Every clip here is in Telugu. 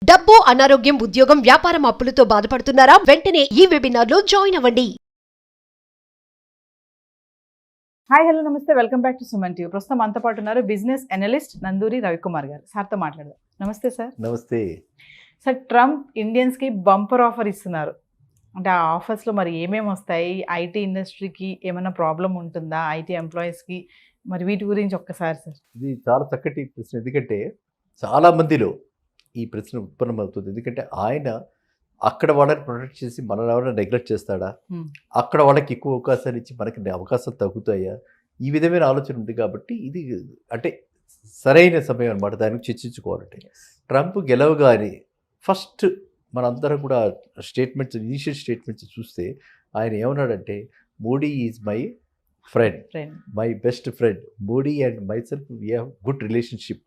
డబ్బు, అనారోగ్యం, ఉద్యోగం, వ్యాపారం అప్పులతో బాధపడుతున్నారా? వెంటనే ఈ వెబినార్లో జాయిన్ అవ్వండి. హాయ్ హలో నమస్తే, welcome back to Suman TV. ప్రస్తుతం మనతో పాటు ఉన్నారు బిజినెస్ అనలిస్ట్ నందూరి రవికుమార్ గారు. సార్తో మాట్లాడదాం. నమస్తే సార్. నమస్తే సార్, ట్రంప్ ఇండియన్స్కి బంపర్ ఆఫర్ ఇస్తున్నారు. అంటే ఆ ఆఫర్స్లో మరి ఏమేమి వస్తాయి? ఐటీ ఇండస్ట్రీకి ఏమైనా ప్రాబ్లం ఉంటుందా? ఐటీ ఎంప్లాయీస్కి మరి వీటి గురించి ఒక్కసారి సార్. ఇది చాలా చక్కటి ప్రశ్న. ఎందుకంటే చాలా మందిలో ఈ ప్రశ్న ఉత్పన్నమవుతుంది. ఎందుకంటే ఆయన అక్కడ వాళ్ళని ప్రొటెక్ట్ చేసి మన ఎవరైనా నెగ్లెక్ట్ చేస్తాడా, అక్కడ వాళ్ళకి ఎక్కువ అవకాశాలు ఇచ్చి మనకి అవకాశాలు తగ్గుతాయా, ఈ విధమైన ఆలోచన ఉంది. కాబట్టి ఇది అంటే సరైన సమయం అనమాట దానికి చర్చించుకోవాలంటే. ట్రంప్ గెలవగానే ఫస్ట్ మనందరం కూడా స్టేట్మెంట్స్, ఇనిషియల్ స్టేట్మెంట్స్ చూస్తే ఆయన ఏమన్నాడంటే, Modi is my friend, my best friend, Modi and my self we have good relationship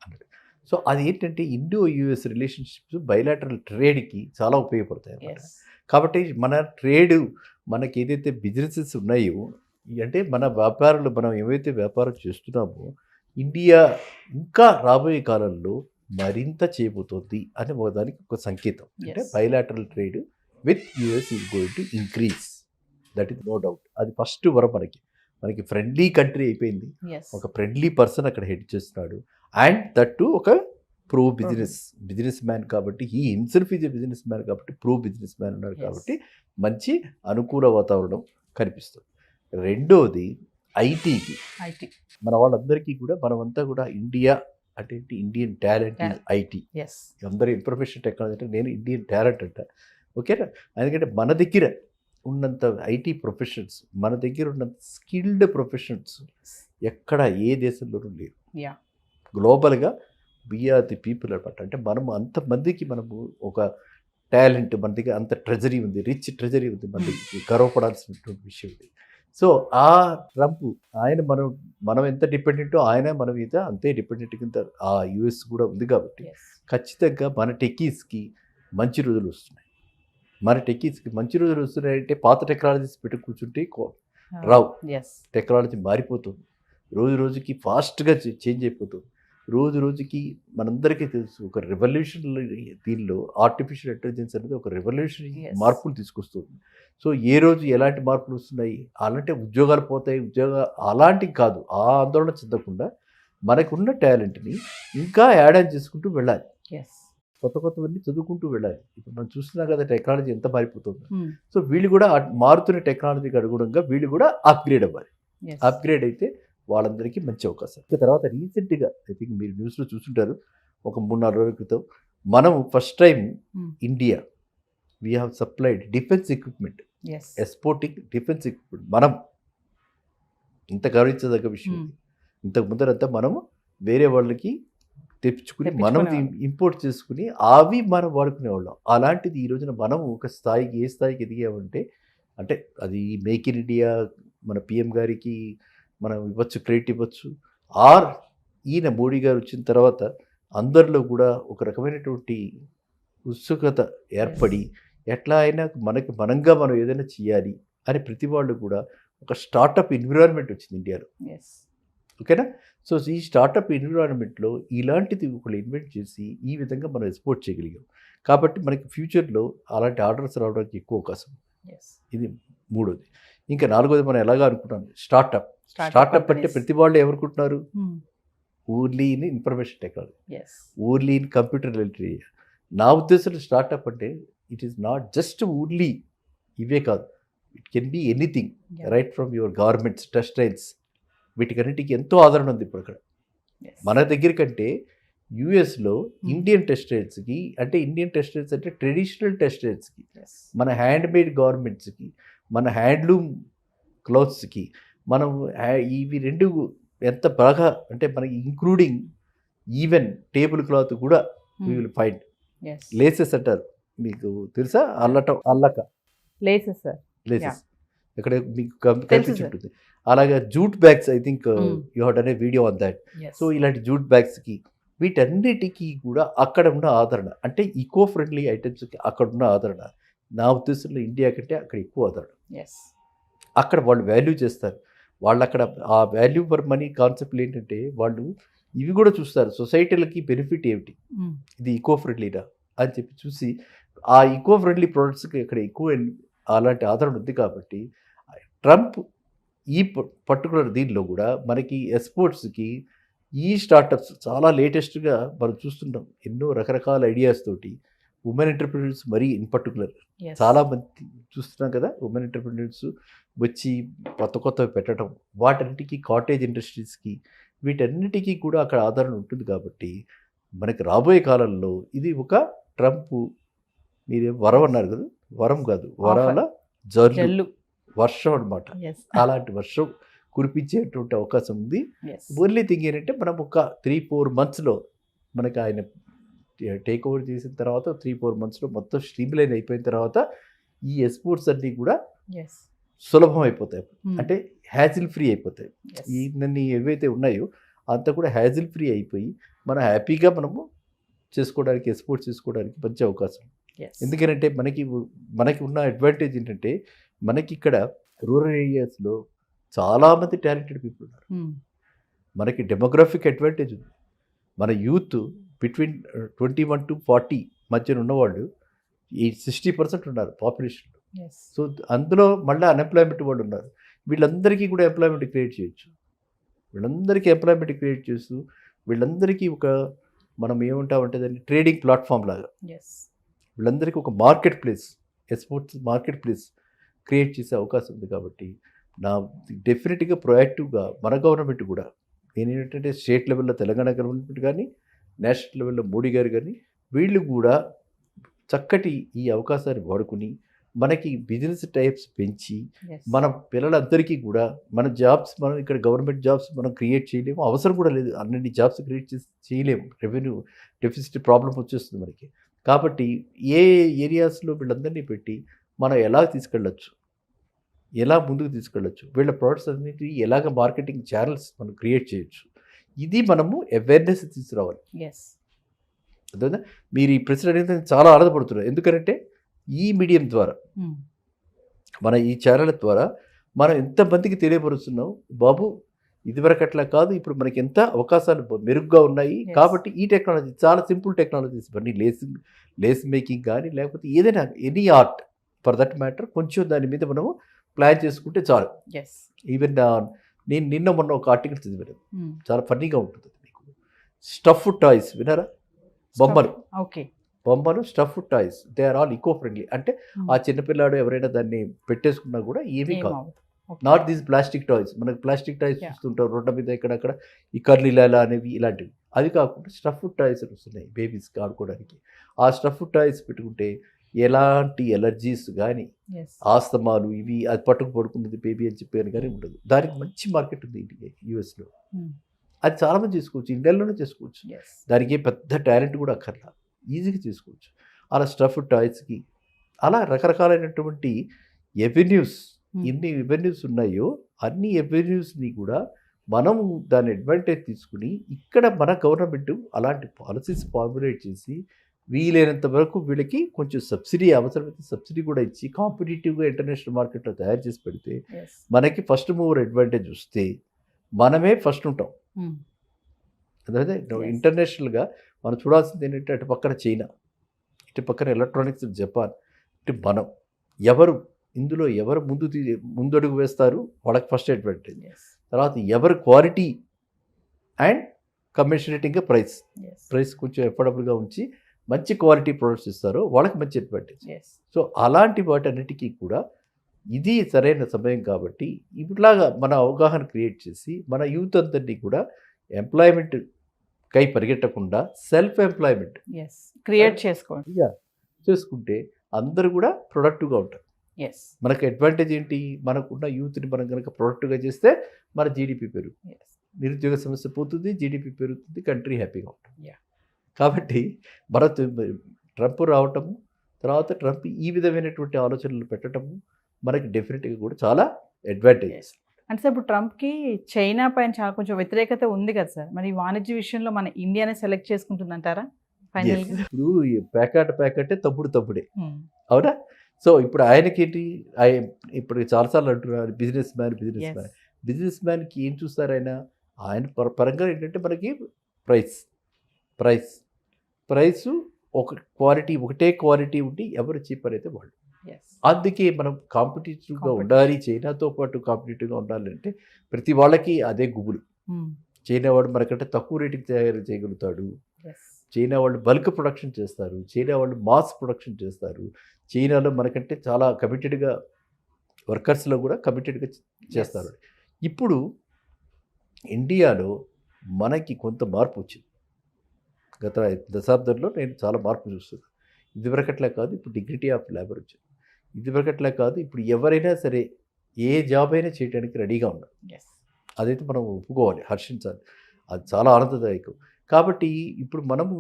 అన్నాడు. సో అది ఏంటంటే ఇండో యుఎస్ రిలేషన్షిప్స్ బైలాటరల్ ట్రేడ్కి చాలా ఉపయోగపడతాయి అన్నమాట. కాబట్టి మన ట్రేడ్, మనకి ఏదైతే బిజినెసెస్ ఉన్నాయో, అంటే మన వ్యాపారులు, మనం ఏవైతే వ్యాపారం చేస్తున్నామో, ఇండియా ఇంకా రాబోయే కాలంలో మరింత చేయబోతోంది అని దానికి ఒక సంకేతం. అంటే bilateral trade with US is going to increase, that is no doubt. అది ఫస్ట్ వరం మనకి ఫ్రెండ్లీ కంట్రీ అయిపోయింది. ఒక ఫ్రెండ్లీ పర్సన్ అక్కడ హెడ్ చేస్తున్నాడు. అండ్ దట్ ఒక ప్రో బిజినెస్ మ్యాన్ కాబట్టి, ఈ himself is a business man కాబట్టి, ప్రో బిజినెస్ మ్యాన్ ఉన్నాడు కాబట్టి మంచి అనుకూల వాతావరణం కనిపిస్తుంది. రెండోది ఐటీ. మన వాళ్ళందరికీ కూడా, మనమంతా కూడా ఇండియా అంటే ఇండియన్ టాలెంట్ ఈజ్ ఐటీ. అందరూ ఇన్ఫర్మేషన్ టెక్నాలజీ అంటే నేను ఇండియన్ టాలెంట్ అంట. ఓకేనా? ఎందుకంటే మన దగ్గర ఉన్నంత ఐటీ ప్రొఫెషన్స్, మన దగ్గర ఉన్నంత స్కిల్డ్ ప్రొఫెషన్స్ ఎక్కడ ఏ దేశంలోనూ లేరు. గ్లోబల్గా వీఆర్ ది పీపుల్ అనమాట. అంటే మనము అంతమందికి మనము ఒక టాలెంట్, మన దగ్గర అంత ట్రెజరీ ఉంది, రిచ్ ట్రెజరీ ఉంది, మన దగ్గర గర్వపడాల్సినటువంటి విషయం ఉంది. సో ఆ ట్రంప్ ఆయన మనం ఎంత డిపెండెంటో ఆయన మన మీద అంతే డిపెండెంట్ కింద ఆ యుఎస్ కూడా ఉంది. కాబట్టి ఖచ్చితంగా మన టెక్కీస్కి మంచి రోజులు వస్తున్నాయి. మంచి రోజులు వస్తున్నాయంటే పాత టెక్నాలజీస్ పెట్టి కూర్చుంటే రావు. టెక్నాలజీ మారిపోతుంది, రోజు రోజుకి ఫాస్ట్గా చేంజ్ అయిపోతుంది. రోజు రోజుకి మనందరికీ తెలుసు, ఒక రెవల్యూషనరీ దీనిలో ఆర్టిఫిషియల్ ఇంటెలిజెన్స్ అనేది ఒక రెవల్యూషనరీ మార్పులు తీసుకొస్తుంది. సో ఏ రోజు ఎలాంటి మార్పులు వస్తున్నాయి, అలాంటి ఉద్యోగాలు పోతాయి, అలాంటివి కాదు. ఆ ఆందోళన చెందకుండా మనకున్న టాలెంట్ని ఇంకా యాడ్ ఆన్ చేసుకుంటూ వెళ్ళాలి. కొత్తవన్నీ చదువుకుంటూ వెళ్ళాలి. ఇప్పుడు మనం చూస్తున్నాం కదా టెక్నాలజీ ఎంత మారిపోతుంది. సో వీళ్ళు కూడా మారుతున్న టెక్నాలజీకి అనుగుణంగా వీళ్ళు కూడా అప్గ్రేడ్ అవ్వాలి. అప్గ్రేడ్ అయితే వాళ్ళందరికీ మంచి అవకాశం. తర్వాత రీసెంట్గా ఐ థింక్ మీరు న్యూస్లో చూస్తుంటారు, ఒక 3-4 రోజుల క్రితం మనం first time India we have supplied defence equipment, exporting defence equipment. మనం ఇంత గౌరవించదగ్గ విషయం. ఇంతకు ముందరంతా మనము వేరే వాళ్ళకి తెప్పించుకుని మనం ఇంపోర్ట్ చేసుకుని అవి మనం వాడుకునేవాళ్ళం. అలాంటిది ఈ రోజున మనం ఒక స్థాయికి, ఏ స్థాయికి ఎదిగామంటే, అంటే అది మేక్ ఇన్ ఇండియా మన పిఎం గారికి మనం ఇవ్వచ్చు, క్రెడిట్ ఇవ్వచ్చు. ఆర్ ఈయన మోడీ గారు వచ్చిన తర్వాత అందరిలో కూడా ఒక రకమైనటువంటి ఉత్సుకత ఏర్పడి, ఎట్లా అయినా మనంగా మనం ఏదైనా చేయాలి అని ప్రతి వాళ్ళు కూడా ఒక స్టార్టప్ ఎన్విరాన్మెంట్ వచ్చింది ఇండియాలో. ఓకేనా? సో ఈ స్టార్టప్ ఎన్విరాన్మెంట్లో ఇలాంటిది ఒకళ్ళు ఇన్వెంట్ చేసి ఈ విధంగా మనం ఎక్స్పోర్ట్ చేయగలిగాం. కాబట్టి మనకి ఫ్యూచర్లో అలాంటి ఆర్డర్స్ రావడానికి ఎక్కువ అవకాశం. ఇది మూడోది. ఇంకా నాలుగోది మనం ఎలాగా అనుకుంటాం, స్టార్టప్ అంటే ప్రతి వాళ్ళు ఏమనుకుంటున్నారు, only in information technology, only in computer related. నా ఉద్దేశంలో స్టార్టప్ అంటే it is not just only ఇవే కాదు, it can be anything, right from your garments, textiles, వీటికన్నిటికీ ఎంతో ఆదరణ ఉంది ఇప్పుడు అక్కడ. మన దగ్గర కంటే యూఎస్లో ఇండియన్ టెక్స్టైల్స్కి, అంటే ఇండియన్ టెక్స్టైల్స్ అంటే ట్రెడిషనల్ టెక్స్టైల్స్కి, మన హ్యాండ్మేడ్ గార్మెంట్స్కి, మన హ్యాండ్లూమ్ క్లాత్స్కి, మనం ఇవి రెండు ఎంత బాగా, అంటే మనకి ఇంక్లూడింగ్ ఈవెన్ టేబుల్ క్లాత్ కూడా వీ విల్ ఫైండ్. లేసెస్ అంటారు, మీకు తెలుసా? అల్లక లేసెస్ ఇక్కడ మీకు కనిపించుంటుంది. అలాగే jute bags, I think you have done a video on that. So ఇలాంటి జూట్ బ్యాగ్స్కి, వీటన్నిటికీ కూడా అక్కడ ఉన్న ఆదరణ, అంటే ఈకో ఫ్రెండ్లీ ఐటమ్స్కి అక్కడ ఉన్న ఆదరణ నా ఉద్దేశంలో ఇండియా కంటే అక్కడ ఎక్కువ ఆదరణ. అక్కడ వాళ్ళు వాల్యూ చేస్తారు. వాళ్ళు అక్కడ ఆ వాల్యూ ఫర్ మనీ కాన్సెప్ట్లు ఏంటంటే, వాళ్ళు ఇవి కూడా చూస్తారు, సొసైటీలకి బెనిఫిట్ ఏమిటి, ఇది ఈకో ఫ్రెండ్లీనా, అని చెప్పి చూసి ఆ ఈకో ఫ్రెండ్లీ ప్రొడక్ట్స్కి ఇక్కడ ఎక్కువ అలాంటి ఆదరణ ఉంది కాబట్టి ట్రంప్ ఈ పర్టికులర్ దీనిలో కూడా మనకి ఎక్స్పోర్ట్స్కి ఈ స్టార్టప్స్ చాలా లేటెస్ట్గా మనం చూస్తున్నాం. ఎన్నో రకరకాల ఐడియాస్ తోటి ఉమెన్ ఎంటర్ప్రినర్స్ మరీ ఇన్ పర్టికులర్ Yes. చాలా మంది చూస్తున్నాం కదా. ఉమెన్ ఎంటర్ప్రినర్స్ వచ్చి కొత్తవి పెట్టడం, వాటన్నిటికీ కాటేజ్ ఇండస్ట్రీస్కి వీటన్నిటికీ కూడా అక్కడ ఆదరణ ఉంటుంది కాబట్టి మనకి రాబోయే కాలంలో ఇది ఒక ట్రంప్ మీరే వరం అన్నారు కదా, వరం కాదు, వరాల జల్లు. వర్షం అనమాట. Yes. అలాంటి వర్షం కురిపించేటువంటి అవకాశం ఉంది. Yes. ఓన్లీ థింగ్ ఏంటంటే మనం ఒక 3-4 monthsలో మనకి ఆయన టేక్ ఓవర్ చేసిన తర్వాత 3-4 monthsలో మొత్తం స్ట్రీమ్ లైన్ అయిపోయిన తర్వాత ఈ ఎక్స్పోర్ట్స్ అన్నీ కూడా Yes. సులభం అయిపోతాయి. Hmm. అంటే హ్యాజిల్ ఫ్రీ అయిపోతాయి. Yes. ఈ నన్ను ఏవైతే ఉన్నాయో అంతా కూడా హ్యాజిల్ ఫ్రీ అయిపోయి మనం హ్యాపీగా మనము చేసుకోవడానికి, ఎక్స్పోర్ట్ చేసుకోవడానికి మంచి అవకాశం. Yes. ఎందుకంటే మనకి ఉన్న అడ్వాంటేజ్ ఏంటంటే మనకి ఇక్కడ రూరల్ ఏరియాస్లో చాలామంది టాలెంటెడ్ పీపుల్ ఉన్నారు. Hmm. మనకి డెమోగ్రఫిక్ అడ్వాంటేజ్ ఉంది. మన యూత్ బిట్వీన్ 21 to 40 మధ్యన ఉన్నవాళ్ళు ఈ 60% ఉన్నారు పాపులేషన్. Yes. సో అందులో మళ్ళీ అన్ఎంప్లాయ్మెంట్ వాళ్ళు ఉన్నారు. వీళ్ళందరికీ కూడా ఎంప్లాయ్మెంట్ క్రియేట్ చేయొచ్చు. వీళ్ళందరికీ ఎంప్లాయ్మెంట్ క్రియేట్ చేస్తూ వీళ్ళందరికీ ఒక మనం ఏమంటామంటే దాన్ని ట్రేడింగ్ ప్లాట్ఫామ్ లాగా Yes. వీళ్ళందరికీ ఒక market place, exports market place create చేసే అవకాశం ఉంది. కాబట్టి నా డెఫినెట్గా ప్రొయాక్టివ్గా మన గవర్నమెంట్ కూడా నేనేంటంటే స్టేట్ లెవెల్లో తెలంగాణ గవర్నమెంట్ కానీ, నేషనల్ లెవెల్లో మోడీ గారు కానీ వీళ్ళు కూడా చక్కటి ఈ అవకాశాన్ని వాడుకుని మనకి బిజినెస్ టైప్స్ పెంచి Yes. మన పిల్లలందరికీ కూడా మన జాబ్స్, మనం ఇక్కడ గవర్నమెంట్ జాబ్స్ మనం క్రియేట్ చేయలేము, అవసరం కూడా లేదు. అన్ని జాబ్స్ క్రియేట్ చేయలేము, రెవెన్యూ డెఫిసిట్ ప్రాబ్లం వచ్చేస్తుంది మనకి. కాబట్టి ఏ ఏరియాస్లో వీళ్ళందరినీ పెట్టి మనం ఎలా తీసుకెళ్ళచ్చు, ఎలా ముందుకు తీసుకెళ్ళచ్చు, వీళ్ళ ప్రోడక్ట్స్ అన్నిటి ఎలాగ మార్కెటింగ్ ఛానల్స్ మనం క్రియేట్ చేయొచ్చు, ఇది మనము అవేర్నెస్ తీసుకురావాలి. Yes. అర్థమైందా? మీరు ఈ ప్రశ్న అనేది చాలా ఆనందపడుతున్నారు. ఎందుకంటే ఈ మీడియం ద్వారా Hmm. మన ఈ ఛానల్ ద్వారా మనం ఎంతమందికి తెలియపరుస్తున్నాం, బాబు ఇదివరకు అట్లా కాదు, ఇప్పుడు మనకి ఎంత అవకాశాలు మెరుగ్గా ఉన్నాయి. Yes. కాబట్టి ఈ టెక్నాలజీ చాలా సింపుల్ టెక్నాలజీస్ ఇవన్నీ, లేస్ మేకింగ్ కానీ లేకపోతే ఏదైనా any art for that matter కొంచెం దాని మీద మనము ప్లాన్ చేసుకుంటే చాలు. Yes. ఈవెన్ నేను నిన్న మొన్న ఒక ఆర్టికల్ చదివాను, Hmm. చాలా ఫన్నీగా ఉంటుంది. మీకు స్టఫ్ టాయ్స్ విన్నారా? బొమ్మలు, Okay. బొమ్మలు stuff toys, they are all eco friendly. అంటే Hmm. ఆ చిన్నపిల్లాడు ఎవరైనా దాన్ని పెట్టేసుకున్నా కూడా ఏమీ ఏం కాదు. అవ్వదు. Okay. Not these plastic toys. మనకు ప్లాస్టిక్ టాయ్స్ Yeah. చూస్తుంటాం రోడ్ల మీద ఇక్కడక్కడ, ఈ కర్లీలాలా అనేవి ఇలాంటివి. అది కాకుండా స్టఫ్ టాయ్స్ వస్తున్నాయి బేబీస్కి ఆడుకోవడానికి. ఆ స్టఫ్ టాయ్స్ పెట్టుకుంటే ఎలాంటి ఎలర్జీస్ కానీ, Yes. ఆస్తమాలు ఇవి అది పడుకున్నది బేబీ అని చెప్పాను కానీ ఉండదు. దానికి మంచి మార్కెట్ ఉంది ఇండియా, యూఎస్లో. Hmm. అది చాలామంది చేసుకోవచ్చు, ఇండియాలోనే చేసుకోవచ్చు. Yes. దానికి పెద్ద టాలెంట్ కూడా అక్కర్లా, ఈజీగా చేసుకోవచ్చు. అలా స్టఫ్ టాయ్స్కి అలా రకరకాలైనటువంటి ఎవెన్యూస్, ఎన్ని ఎవెన్యూస్ ఉన్నాయో అన్ని ఎవెన్యూస్ని కూడా మనం దాని అడ్వాంటేజ్ తీసుకుని ఇక్కడ మన గవర్నమెంట్ అలాంటి పాలసీస్ ఫార్ములేట్ చేసి వీలైనంత వరకు వీళ్ళకి కొంచెం సబ్సిడీ, అవసరమైతే సబ్సిడీ కూడా ఇచ్చి కాంపిటేటివ్గా ఇంటర్నేషనల్ మార్కెట్లో తయారు చేసి పెడితే Yes. మనకి ఫస్ట్ మూవర్ అడ్వాంటేజ్ వస్తే మనమే ఫస్ట్ ఉంటాం. Hmm. అదే Yes. ఇంటర్నేషనల్గా మనం చూడాల్సింది ఏంటంటే అటు పక్కన చైనా, ఇటు పక్కన ఎలక్ట్రానిక్స్ జపాన్, ఇటు మనం ఇందులో ఎవరు ముందడుగు వేస్తారు వాళ్ళకి ఫస్ట్ అడ్వాంటేజ్. Yes. తర్వాత ఎవరు క్వాలిటీ అండ్ కమిషనేటింగ్గా Yes. ప్రైస్ కొంచెం ఎఫోర్డబుల్గా ఉంచి మంచి క్వాలిటీ ప్రొడక్ట్స్ ఇస్తారో వాళ్ళకి మంచి అడ్వాంటేజ్. Yes. సో అలాంటి వాటన్నిటికీ కూడా ఇది సరైన సమయం. కాబట్టి ఇట్లాగా మన అవగాహన క్రియేట్ చేసి మన యూత్ అందరినీ కూడా ఎంప్లాయ్మెంట్ కై పరిగెట్టకుండా సెల్ఫ్ ఎంప్లాయ్మెంట్ Yes. క్రియేట్ చేసుకోండి. చేసుకుంటే అందరూ కూడా ప్రొడక్టివ్గా ఉంటారు. Yes. మనకు అడ్వాంటేజ్ ఏంటి, మనకున్న యూత్ని మనం కనుక ప్రొడక్టివ్గా చేస్తే మన జీడిపి పెరుగుతుంది, Yes. నిరుద్యోగ సమస్య పోతుంది, జీడిపి పెరుగుతుంది, కంట్రీ హ్యాపీగా ఉంటుంది. Yeah. కాబట్టి ట్రంప్ రావటము, తర్వాత ట్రంప్ ఈ విధమైనటువంటి ఆలోచనలు పెట్టడము మనకి డెఫినెట్గా కూడా చాలా అడ్వాంటేజ్. Yes. అంటే సార్ ఇప్పుడు ట్రంప్కి చైనా పైన చాలా కొంచెం వ్యతిరేకత ఉంది కదా సార్, మరి ఈ వాణిజ్య విషయంలో మన ఇండియానే సెలెక్ట్ చేసుకుంటుందంటారా ఫైనల్గా? ఇప్పుడు ప్యాకెటే తప్పుడే, అవునా? సో ఇప్పుడు ఆయనకేంటి, ఇప్పుడు చాలాసార్లు అంటున్నారు బిజినెస్ మ్యాన్కి ఏం చూస్తారు ఆయన పరంగా ఏంటంటే మనకి ప్రైస్ ఒకటే క్వాలిటీ ఉండి ఎవరు చీపర్ అయితే వాళ్ళు. ఎస్. అందుకే మనం కాంపిటేటివ్గా Competitive. ఉండాలి, చైనాతో పాటు కాంపిటేటివ్గా ఉండాలంటే ప్రతి వాళ్ళకి అదే గుబులు. చైనా వాడు మనకంటే తక్కువ రేటుకి తయారు చేయగలుగుతాడు, ఎస్. చైనా వాళ్ళు బల్క్ ప్రొడక్షన్ చేస్తారు, చైనా వాళ్ళు మాస్ ప్రొడక్షన్ చేస్తారు, చైనాలో మనకంటే చాలా కమిటెడ్గా వర్కర్స్లో కూడా కమిటెడ్గా చేస్తారు. ఇప్పుడు ఇండియాలో మనకి కొంత మార్పు వచ్చింది. గత 5 దశాబ్దంలో నేను చాలా మార్పు చూస్తున్నాను. ఇదివరకట్లా కాదు, ఇప్పుడు డిగ్నిటీ ఆఫ్ లేబర్ వచ్చింది. ఇదివరకట్లా కాదు, ఇప్పుడు ఎవరైనా సరే ఏ జాబ్ అయినా చేయడానికి రెడీగా ఉన్నారు. ఎస్. అదైతే మనం ఒప్పుకోవాలి, హర్షించాలి. అది చాలా ఆనందదాయకం. కాబట్టి ఇప్పుడు మనము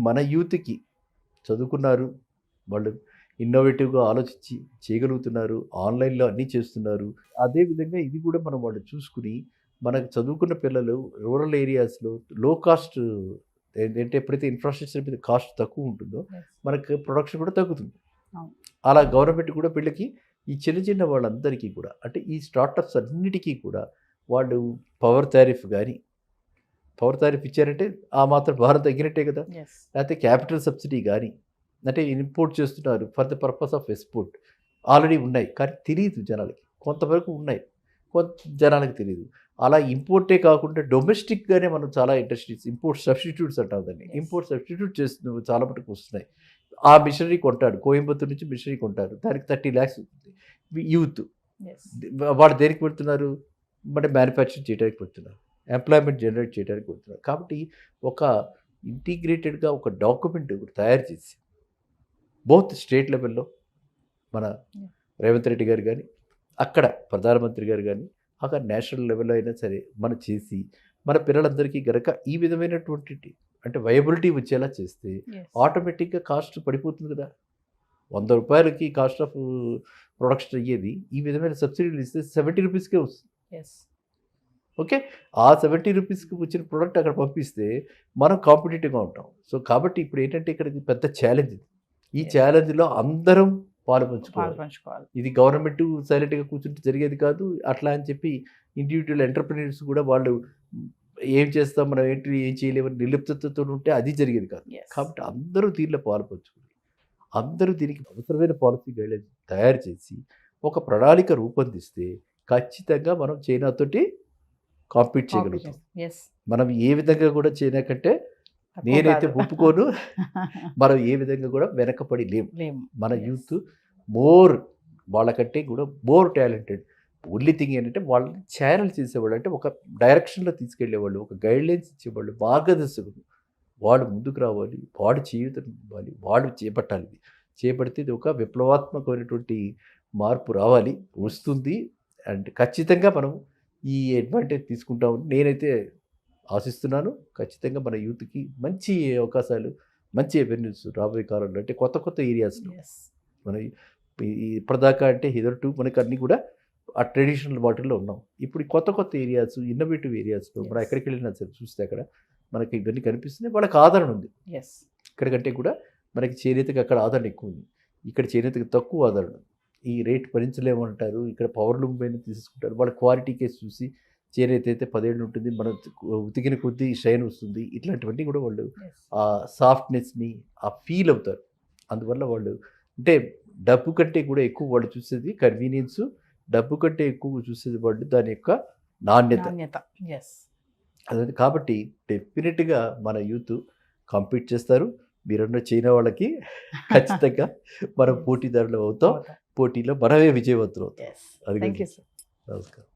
మన యూత్కి చదువుకున్నారు, వాళ్ళు ఇన్నోవేటివ్గా ఆలోచించి చేయగలుగుతున్నారు, ఆన్లైన్లో అన్నీ చేస్తున్నారు. అదేవిధంగా ఇది కూడా మనం వాళ్ళు చూసుకుని మనకు చదువుకున్న పిల్లలు రూరల్ ఏరియాస్లో లో కాస్ట్ ఏంటంటే ఎప్పుడైతే ఇన్ఫ్రాస్ట్రక్చర్ మీద కాస్ట్ తక్కువ ఉంటుందో ఎస్. మనకు ప్రొడక్షన్ కూడా తగ్గుతుంది. అవును. అలా గవర్నమెంట్ కూడా వీళ్ళకి ఈ చిన్న చిన్న వాళ్ళందరికీ కూడా అంటే ఈ స్టార్టప్స్ అన్నిటికీ కూడా వాళ్ళు పవర్ టారిఫ్ ఇచ్చారంటే ఆ మాత్రం భారం తగ్గినట్టే కదా. ఎస్. లేకపోతే క్యాపిటల్ సబ్సిడీ కానీ అంటే ఇంపోర్ట్ చేస్తున్నారు for the purpose of export already ఉన్నాయి, కానీ తెలియదు జనాలకి. కొంతవరకు ఉన్నాయి, కొంత జనాలకి తెలియదు. అలా ఇంపోర్టే కాకుండా డొమెస్టిక్గానే మనం చాలా ఇండస్ట్రీస్ ఇంపోర్ట్ సబ్స్టిట్యూట్స్ అంటాం దాన్ని. Yes. ఇంపోర్ట్ సబ్స్టిట్యూట్ చేస్తున్న చాలా మటుకు వస్తున్నాయి. ఆ మిషనరీ కొంటాడు, కోయంబత్తూరు నుంచి మిషనరీ కొంటారు, దానికి 30 lakhs ఉంటుంది. యూత్ ఎస్. వాళ్ళు దేనికి పెడుతున్నారు, అంటే మ్యానుఫ్యాక్చరింగ్ చేయడానికి పెడుతున్నారు, ఎంప్లాయ్మెంట్ జనరేట్ చేయడానికి పెడుతున్నారు. కాబట్టి ఒక ఇంటిగ్రేటెడ్గా ఒక డాక్యుమెంట్ తయారు చేసి బోత్ స్టేట్ లెవెల్లో మన రేవంత్ రెడ్డి గారు కానీ, అక్కడ ప్రధానమంత్రి గారు కానీ, అక్కడ నేషనల్ లెవెల్లో అయినా సరే మనం చేసి మన పిల్లలందరికీ గనక ఈ విధమైనటువంటి అంటే వయబిలిటీ వచ్చేలా చేస్తే ఎస్. ఆటోమేటిక్గా కాస్ట్ పడిపోతుంది కదా. 100 రూపాయలకి కాస్ట్ ఆఫ్ ప్రొడక్షన్ అయ్యేది ఈ విధమైన సబ్సిడీలు ఇస్తే 70 రూపీస్కే వస్తుంది. ఎస్. ఓకే, ఆ 70 రూపీస్కి వచ్చిన ప్రోడక్ట్ అక్కడ పంపిస్తే మనం కాంపిటేటివ్గా ఉంటాం. సో కాబట్టి ఇప్పుడు ఏంటంటే ఇక్కడ ఇది పెద్ద ఛాలెంజ్. ఈ Yes. ఛాలెంజ్లో అందరం పాలుపంచుకోవాలి. పంచుకోవాలి. ఇది గవర్నమెంట్ సైలెంట్గా కూర్చుంటే జరిగేది కాదు. అట్లా అని చెప్పి ఇండివిజువల్ ఎంటర్ప్రినర్స్ కూడా వాళ్ళు ఏం చేస్తాం మనం ఏం చేయలేమని నిర్లిప్తతో ఉంటే అది జరిగేది కాదు. Yes. కాబట్టి అందరూ దీనిలో పాలుపంచుకోవాలి. అందరూ దీనికి అవసరమైన పాలసీ గైడ్లైన్స్ తయారు చేసి ఒక ప్రణాళిక రూపొందిస్తే ఖచ్చితంగా మనం చైనాతోటి కాంపీట్ చేయగలుగుతాం. ఎస్. మనం ఏ విధంగా కూడా చైనా కంటే నేనైతే ఒప్పుకోను, మనం ఏ విధంగా కూడా వెనకపడి లేము. మన Yes. యూత్ వాళ్ళకంటే కూడా మోర్ టాలెంటెడ్. ఓన్లీ థింగ్ ఏంటంటే వాళ్ళని ఛానల్ చేసేవాళ్ళు, అంటే ఒక డైరెక్షన్లో తీసుకెళ్లేవాళ్ళు, ఒక గైడ్లైన్స్ ఇచ్చేవాళ్ళు, మార్గదర్శకులు. వాడు ముందుకు రావాలి, వాడు జీవితం ఇవ్వాలి, వాడు చేపట్టాలి. చేపడితే ఇది ఒక విప్లవాత్మకమైనటువంటి మార్పు రావాలి, వస్తుంది. అండ్ ఖచ్చితంగా మనం ఈ అడ్వాంటేజ్ తీసుకుంటామని నేనైతే ఆశిస్తున్నాను. ఖచ్చితంగా మన యూత్కి మంచి అవకాశాలు, మంచి అవెన్యూస్ రాబోయే కాలంలో, అంటే కొత్త కొత్త ఏరియాస్లో ఎస్. మన ఇప్పటిదాకా అంటే హిదర్టు మనకు అన్నీ కూడా ఆ ట్రెడిషనల్ వాటిల్లో ఉన్నాం. ఇప్పుడు ఈ కొత్త కొత్త ఏరియాస్, ఇన్నోవేటివ్ ఏరియాస్లో మనం Yes. ఎక్కడికి వెళ్ళినా సరే చూస్తే అక్కడ మనకి ఇవన్నీ కనిపిస్తున్నాయి. వాళ్ళకి ఆదరణ ఉంది. ఎస్. ఇక్కడికంటే కూడా మనకి చేనేతకి అక్కడ ఆదరణ ఎక్కువ ఉంది, ఇక్కడ చేనేతకి తక్కువ ఆదరణ. ఈ రేట్ భరించలేమంటారు, ఇక్కడ పవర్ లూమ్ పైన తీసుకుంటారు. వాళ్ళ క్వాలిటీ కేసు చూసి చేనేత అయితే 10 ఏళ్ళు ఉంటుంది, మనం ఉతికిన కొద్దీ షైన్ వస్తుంది. ఇట్లాంటివన్నీ కూడా వాళ్ళు ఎస్. ఆ సాఫ్ట్నెస్ని ఆ ఫీల్ అవుతారు. అందువల్ల వాళ్ళు అంటే డబ్బు కంటే కూడా ఎక్కువ వాళ్ళు చూసేది కన్వీనియన్స్, డబ్బు కంటే ఎక్కువ చూసేది వాళ్ళు దాని యొక్క నాణ్యత. ఎస్. అదే కాబట్టి డెఫినెట్గా మన యూత్ కాంపీట్ చేస్తారు. మీరన్న చైనా వాళ్ళకి ఖచ్చితంగా మనం పోటీదారులు అవుతాం. పోటీలో మనమే విజయవంతులు అవుతాం. ఎస్. అది థ్యాంక్ యూ సార్. నమస్కారం.